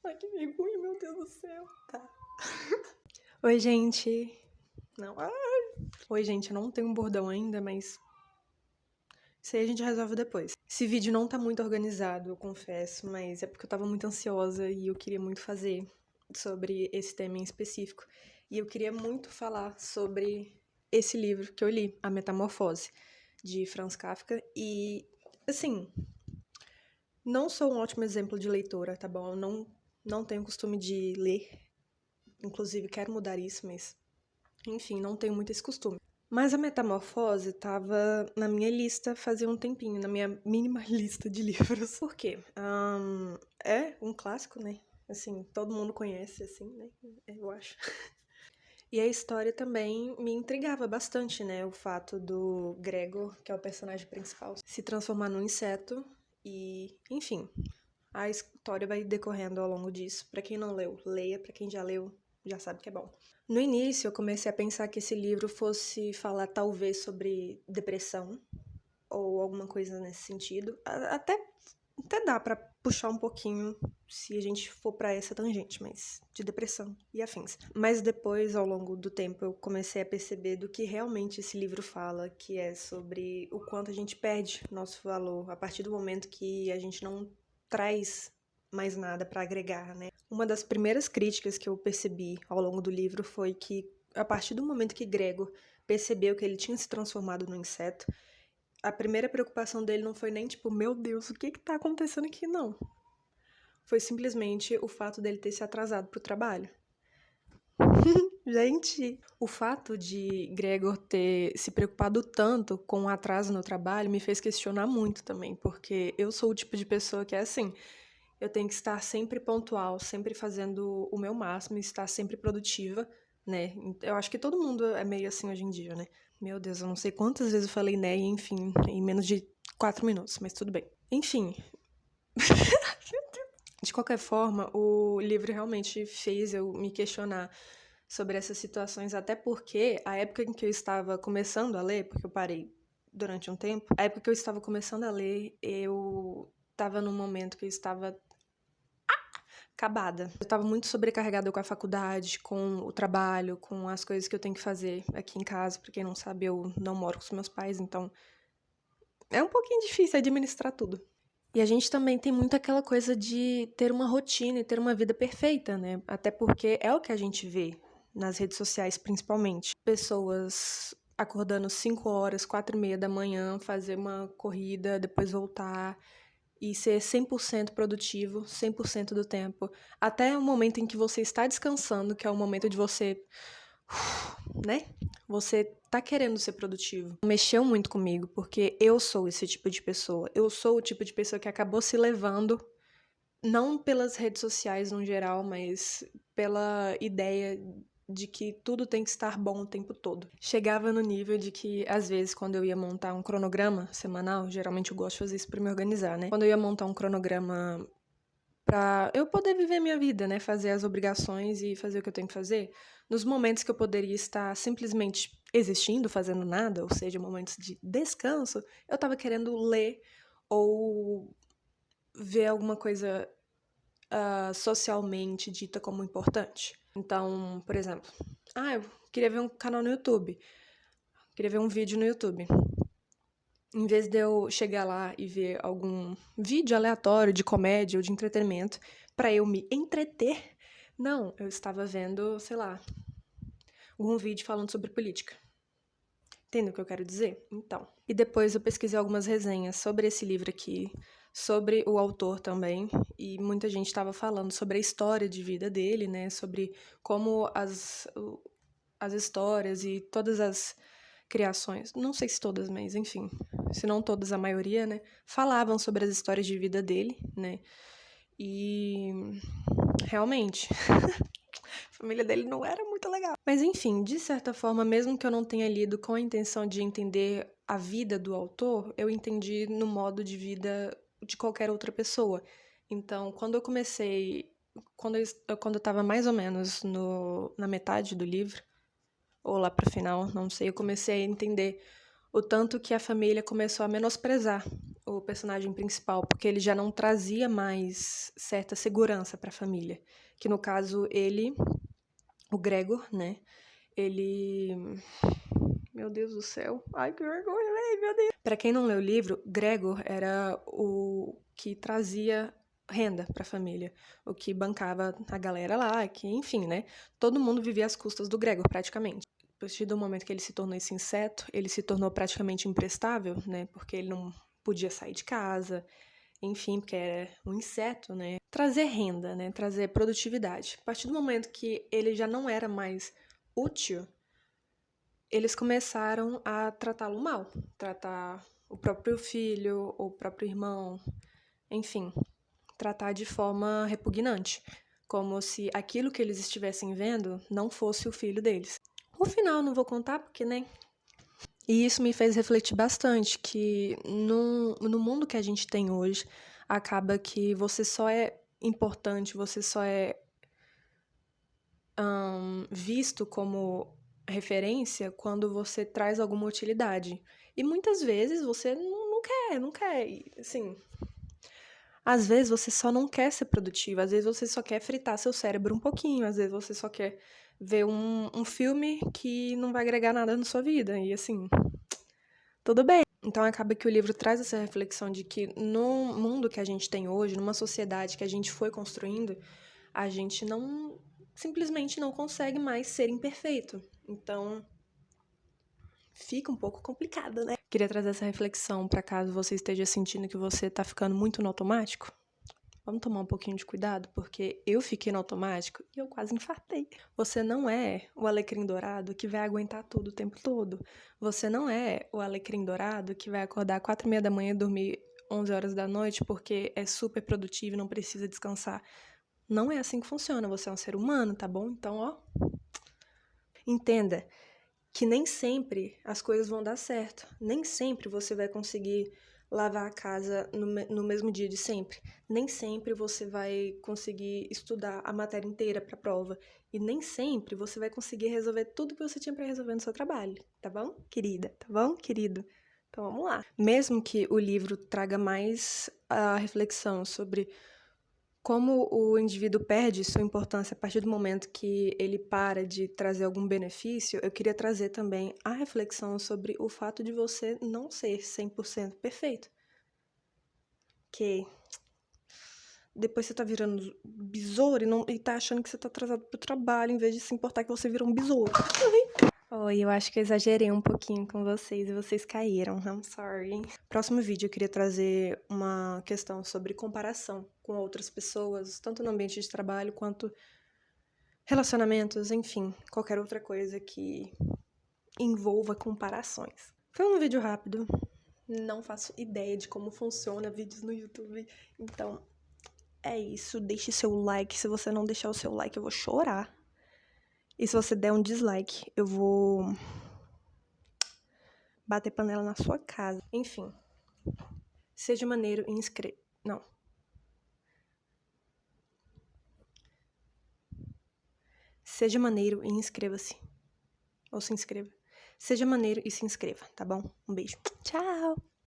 Ai, que vergonha, meu Deus do céu. Tá. Oi, gente. Não. Ai. Oi, gente, eu não tenho um bordão ainda, mas isso aí a gente resolve depois. Esse vídeo não tá muito organizado, eu confesso, mas é porque eu tava muito ansiosa e eu queria muito fazer sobre esse tema em específico. E eu queria muito falar sobre esse livro que eu li, A Metamorfose, de Franz Kafka. E, assim, não sou um ótimo exemplo de leitora, tá bom? Eu não tenho costume de ler. Inclusive, quero mudar isso, mas, enfim, não tenho muito esse costume. Mas a Metamorfose estava na minha lista fazia um tempinho, na minha mínima lista de livros. Por quê? É um clássico, né? Assim, todo mundo conhece, assim, né? Eu acho. E a história também me intrigava bastante, né? O fato do Gregor, que é o personagem principal, se transformar num inseto e, enfim, a história vai decorrendo ao longo disso. Pra quem não leu, leia. Pra quem já leu, já sabe que é bom. No início, eu comecei a pensar que esse livro fosse falar talvez sobre depressão ou alguma coisa nesse sentido. Até dá pra puxar um pouquinho se a gente for pra essa tangente, mas de depressão e afins. Mas depois, ao longo do tempo, eu comecei a perceber do que realmente esse livro fala, que é sobre o quanto a gente perde nosso valor a partir do momento que a gente não traz mais nada pra agregar, né? Uma das primeiras críticas que eu percebi ao longo do livro foi que, a partir do momento que Gregor percebeu que ele tinha se transformado num inseto, a primeira preocupação dele não foi nem tipo, meu Deus, o que tá acontecendo aqui, não. Foi simplesmente o fato dele ter se atrasado pro trabalho. Gente, o fato de Gregor ter se preocupado tanto com o atraso no trabalho me fez questionar muito também, porque eu sou o tipo de pessoa que é assim, eu tenho que estar sempre pontual, sempre fazendo o meu máximo, estar sempre produtiva, né? Eu acho que todo mundo é meio assim hoje em dia, né? Meu Deus, eu não sei quantas vezes eu falei né, e enfim, em menos de 4 minutos, mas tudo bem. Enfim. De qualquer forma, o livro realmente fez eu me questionar sobre essas situações, até porque a época em que eu estava começando a ler, porque eu parei durante um tempo, a época que eu estava começando a ler, eu estava num momento que eu estava acabada. Eu estava muito sobrecarregada com a faculdade, com o trabalho, com as coisas que eu tenho que fazer aqui em casa. Pra quem não sabe, eu não moro com os meus pais, então é um pouquinho difícil administrar tudo. E a gente também tem muito aquela coisa de ter uma rotina e ter uma vida perfeita, né? Até porque é o que a gente vê nas redes sociais, principalmente. Pessoas acordando 5 horas, 4:30 da manhã, fazer uma corrida, depois voltar e ser 100% produtivo, 100% do tempo. Até o momento em que você está descansando, que é o momento de você, né? Você tá querendo ser produtivo. Mexeu muito comigo, porque eu sou esse tipo de pessoa. Eu sou o tipo de pessoa que acabou se levando, não pelas redes sociais no geral, mas pela ideia de que tudo tem que estar bom o tempo todo. Chegava no nível de que, às vezes, quando eu ia montar um cronograma semanal, geralmente eu gosto de fazer isso pra me organizar, né? Quando eu ia montar um cronograma pra eu poder viver minha vida, né? Fazer as obrigações e fazer o que eu tenho que fazer, nos momentos que eu poderia estar simplesmente existindo, fazendo nada, ou seja, momentos de descanso, eu tava querendo ler ou ver alguma coisa socialmente dita como importante. Então, por exemplo, eu queria ver um canal no YouTube, queria ver um vídeo no YouTube. Em vez de eu chegar lá e ver algum vídeo aleatório de comédia ou de entretenimento pra eu me entreter, não, eu estava vendo, sei lá, algum vídeo falando sobre política. Entende o que eu quero dizer? Então. E depois eu pesquisei algumas resenhas sobre esse livro aqui, sobre o autor também, e muita gente estava falando sobre a história de vida dele, né? Sobre como as histórias e todas as criações, não sei se todas, mas enfim, se não todas, a maioria, né? Falavam sobre as histórias de vida dele, né? E realmente, a família dele não era muito legal. Mas enfim, de certa forma, mesmo que eu não tenha lido com a intenção de entender a vida do autor, eu entendi no modo de vida de qualquer outra pessoa. Então, quando eu comecei, quando eu tava mais ou menos na metade do livro, ou lá pro final, não sei, eu comecei a entender O tanto que a família começou a menosprezar o personagem principal, porque ele já não trazia mais certa segurança para a família. Que no caso ele, o Gregor, né? Ele... Meu Deus do céu. Ai, que vergonha, véi, meu Deus. Pra quem não leu o livro, Gregor era o que trazia renda pra família. O que bancava a galera lá, que, enfim, né? Todo mundo vivia às custas do Gregor, praticamente. A partir do momento que ele se tornou esse inseto, ele se tornou praticamente imprestável, né? Porque ele não podia sair de casa, enfim, porque era um inseto, né? Trazer renda, né? Trazer produtividade. A partir do momento que ele já não era mais útil, eles começaram a tratá-lo mal, tratar o próprio filho, o próprio irmão, enfim, tratar de forma repugnante, como se aquilo que eles estivessem vendo não fosse o filho deles. O final não vou contar porque, né? E isso me fez refletir bastante que no mundo que a gente tem hoje, acaba que você só é importante, você só é visto como referência quando você traz alguma utilidade. E muitas vezes você não quer, assim... Às vezes você só não quer ser produtivo, às vezes você só quer fritar seu cérebro um pouquinho, às vezes você só quer ver um filme que não vai agregar nada na sua vida, e assim, tudo bem. Então acaba que o livro traz essa reflexão de que no mundo que a gente tem hoje, numa sociedade que a gente foi construindo, a gente simplesmente não consegue mais ser imperfeito. Então, fica um pouco complicado, né? Queria trazer essa reflexão para caso você esteja sentindo que você tá ficando muito no automático. Vamos tomar um pouquinho de cuidado, porque eu fiquei no automático e eu quase infartei. Você não é o alecrim dourado que vai aguentar tudo o tempo todo. Você não é o alecrim dourado que vai acordar 4h30 da manhã e dormir 11 horas da noite porque é super produtivo e não precisa descansar. Não é assim que funciona. Você é um ser humano, tá bom? Então, ó, entenda que nem sempre as coisas vão dar certo. Nem sempre você vai conseguir lavar a casa no mesmo dia de sempre. Nem sempre você vai conseguir estudar a matéria inteira para a prova. E nem sempre você vai conseguir resolver tudo que você tinha para resolver no seu trabalho. Tá bom, querida? Tá bom, querido? Então vamos lá. Mesmo que o livro traga mais a reflexão sobre como o indivíduo perde sua importância a partir do momento que ele para de trazer algum benefício, eu queria trazer também a reflexão sobre o fato de você não ser 100% perfeito. Que depois você tá virando besouro e tá achando que você tá atrasado pro trabalho, em vez de se importar que você virou um besouro. Oi, eu acho que eu exagerei um pouquinho com vocês e vocês caíram. I'm sorry. Próximo vídeo eu queria trazer uma questão sobre comparação com outras pessoas, tanto no ambiente de trabalho quanto relacionamentos, enfim, qualquer outra coisa que envolva comparações. Foi um vídeo rápido, não faço ideia de como funciona vídeos no YouTube, então é isso. Deixe seu like, se você não deixar o seu like eu vou chorar. E se você der um dislike, eu vou bater panela na sua casa. Enfim, seja maneiro e inscreva. Não. Seja maneiro e inscreva-se. Ou se inscreva. Seja maneiro e se inscreva, tá bom? Um beijo. Tchau!